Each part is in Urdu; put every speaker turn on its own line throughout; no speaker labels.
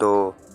2,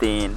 3,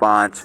5,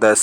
10,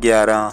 11,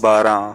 12,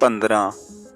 15,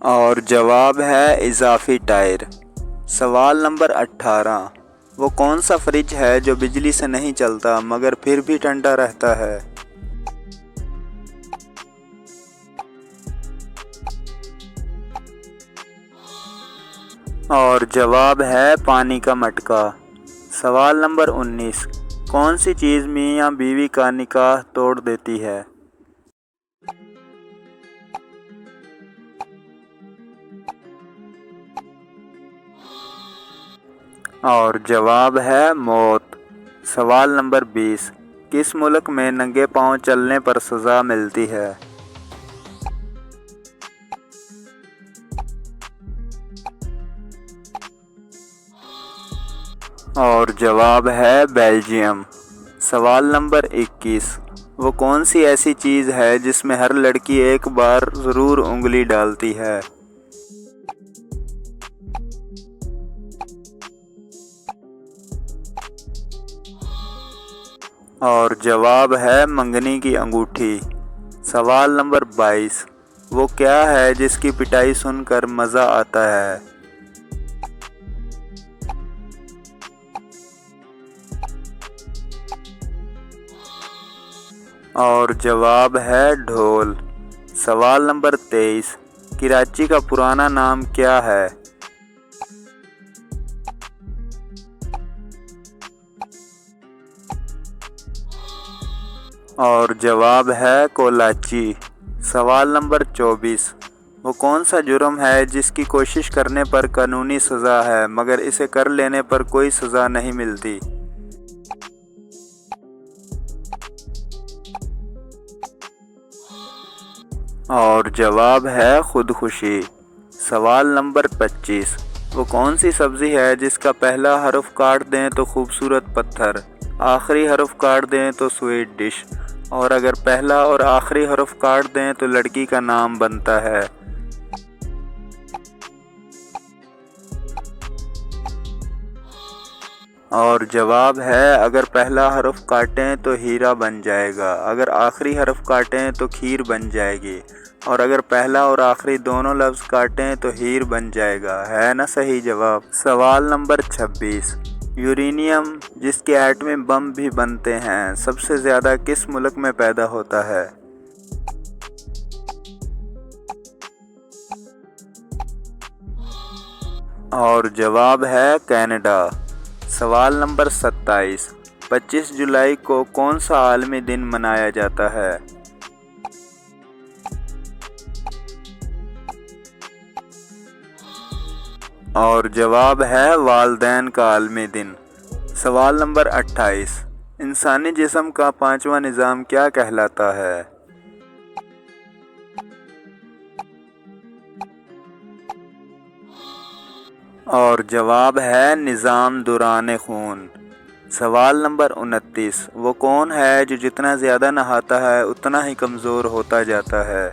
اور جواب ہے اضافی ٹائر۔ سوال نمبر 18، وہ کون سا فریج ہے جو بجلی سے نہیں چلتا مگر پھر بھی ٹھنڈا رہتا ہے؟ اور جواب ہے پانی کا مٹکا۔ سوال نمبر 19، کون سی چیز میاں بیوی کا نکاح توڑ دیتی ہے؟ اور جواب ہے موت۔ سوال نمبر 20، کس ملک میں ننگے پاؤں چلنے پر سزا ملتی ہے؟ اور جواب ہے بیلجیم۔ سوال نمبر 21، وہ کون سی ایسی چیز ہے جس میں ہر لڑکی ایک بار ضرور انگلی ڈالتی ہے؟ اور جواب ہے منگنی کی انگوٹھی۔ سوال نمبر 22، وہ کیا ہے جس کی پٹائی سن کر مزہ آتا ہے؟ اور جواب ہے ڈھول۔ سوال نمبر 23، کراچی کا پرانا نام کیا ہے؟ اور جواب ہے کولاچی۔ سوال نمبر 24، وہ کون سا جرم ہے جس کی کوشش کرنے پر قانونی سزا ہے مگر اسے کر لینے پر کوئی سزا نہیں ملتی؟ اور جواب ہے خودکشی۔ سوال نمبر 25، وہ کون سی سبزی ہے جس کا پہلا حرف کاٹ دیں تو خوبصورت پتھر، آخری حرف کاٹ دیں تو سویٹ ڈش، اور اگر پہلا اور آخری حرف کاٹ دیں تو لڑکی کا نام بنتا ہے؟ اور جواب ہے اگر پہلا حرف کاٹیں تو ہیرا بن جائے گا، اگر آخری حرف کاٹیں تو کھیر بن جائے گی، اور اگر پہلا اور آخری دونوں لفظ کاٹیں تو ہیر بن جائے گا۔ ہے نا صحیح جواب؟ سوال نمبر 26، یورینیم جس کے ایٹمی بم بھی بنتے ہیں سب سے زیادہ کس ملک میں پیدا ہوتا ہے؟ اور جواب ہے کینیڈا۔ سوال نمبر 27، 25 جولائی کو کون سا عالمی دن منایا جاتا ہے؟ اور جواب ہے والدین کا عالمی دن۔ سوال نمبر 28، انسانی جسم کا 5واں نظام کیا کہلاتا ہے؟ اور جواب ہے نظام دوران خون۔ سوال نمبر 29، وہ کون ہے جو جتنا زیادہ نہاتا ہے اتنا ہی کمزور ہوتا جاتا ہے؟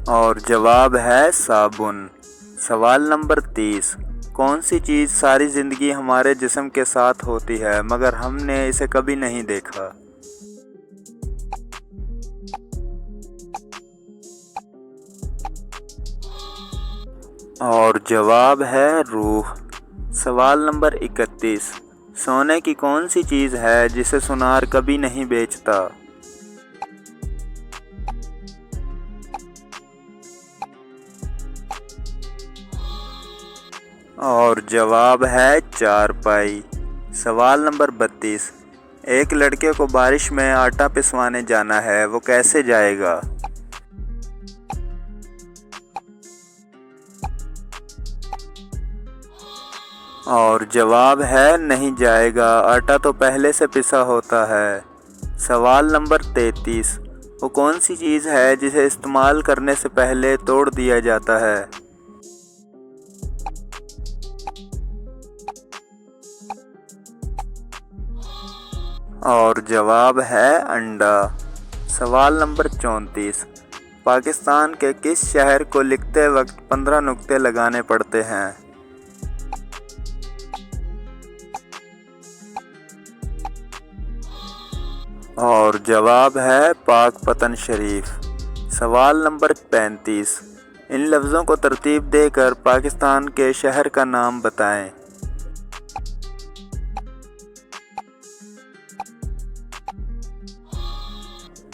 اور جواب ہے صابن۔ سوال نمبر 30، کون سی چیز ساری زندگی ہمارے جسم کے ساتھ ہوتی ہے مگر ہم نے اسے کبھی نہیں دیکھا؟ اور جواب ہے روح۔ سوال نمبر 31، سونے کی کون سی چیز ہے جسے سونار کبھی نہیں بیچتا؟ اور جواب ہے چارپائی۔ سوال نمبر 32، ایک لڑکے کو بارش میں آٹا پسوانے جانا ہے، وہ کیسے جائے گا؟ اور جواب ہے نہیں جائے گا، آٹا تو پہلے سے پسا ہوتا ہے۔ سوال نمبر 33، وہ کون سی چیز ہے جسے استعمال کرنے سے پہلے توڑ دیا جاتا ہے؟ اور جواب ہے انڈا۔ سوال نمبر 34، پاکستان کے کس شہر کو لکھتے وقت 15 نقطے لگانے پڑتے ہیں؟ اور جواب ہے پاک پتن شریف۔ سوال نمبر 35، ان لفظوں کو ترتیب دے کر پاکستان کے شہر کا نام بتائیں۔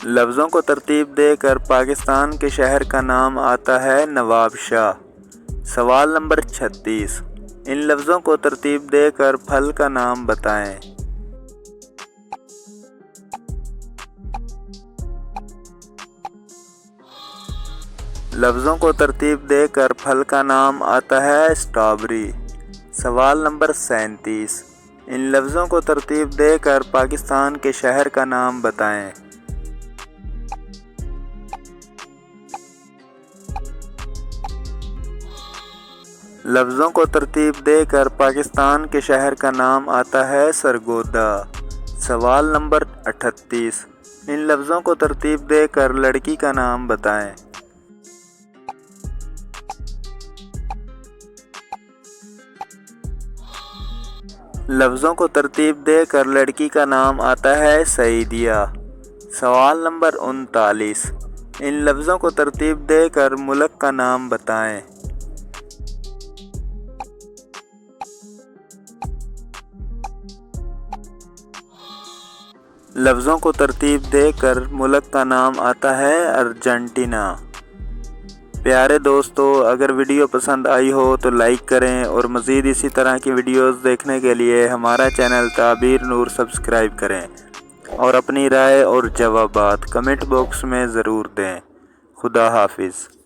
لفظوں کو ترتیب دے کر پاکستان کے شہر کا نام آتا ہے نواب شاہ۔ سوال نمبر 36، ان لفظوں کو ترتیب دے کر پھل کا نام بتائیں۔ لفظوں کو ترتیب دے کر پھل کا نام آتا ہے اسٹرابری۔ سوال نمبر 37، ان لفظوں کو ترتیب دے کر پاکستان کے شہر کا نام بتائیں۔ لفظوں کو ترتیب دے کر پاکستان کے شہر کا نام آتا ہے سرگودا۔ سوال نمبر 38، ان لفظوں کو ترتیب دے کر لڑکی کا نام بتائیں۔ لفظوں کو ترتیب دے کر لڑکی کا نام آتا ہے سعیدیہ۔ سوال نمبر 39، ان لفظوں کو ترتیب دے کر ملک کا نام بتائیں۔ لفظوں کو ترتیب دے کر ملک کا نام آتا ہے ارجنٹینا۔ پیارے دوستو، اگر ویڈیو پسند آئی ہو تو لائک کریں اور مزید اسی طرح کی ویڈیوز دیکھنے کے لیے ہمارا چینل تعبیر نور سبسکرائب کریں اور اپنی رائے اور جوابات کمنٹ باکس میں ضرور دیں۔ خدا حافظ۔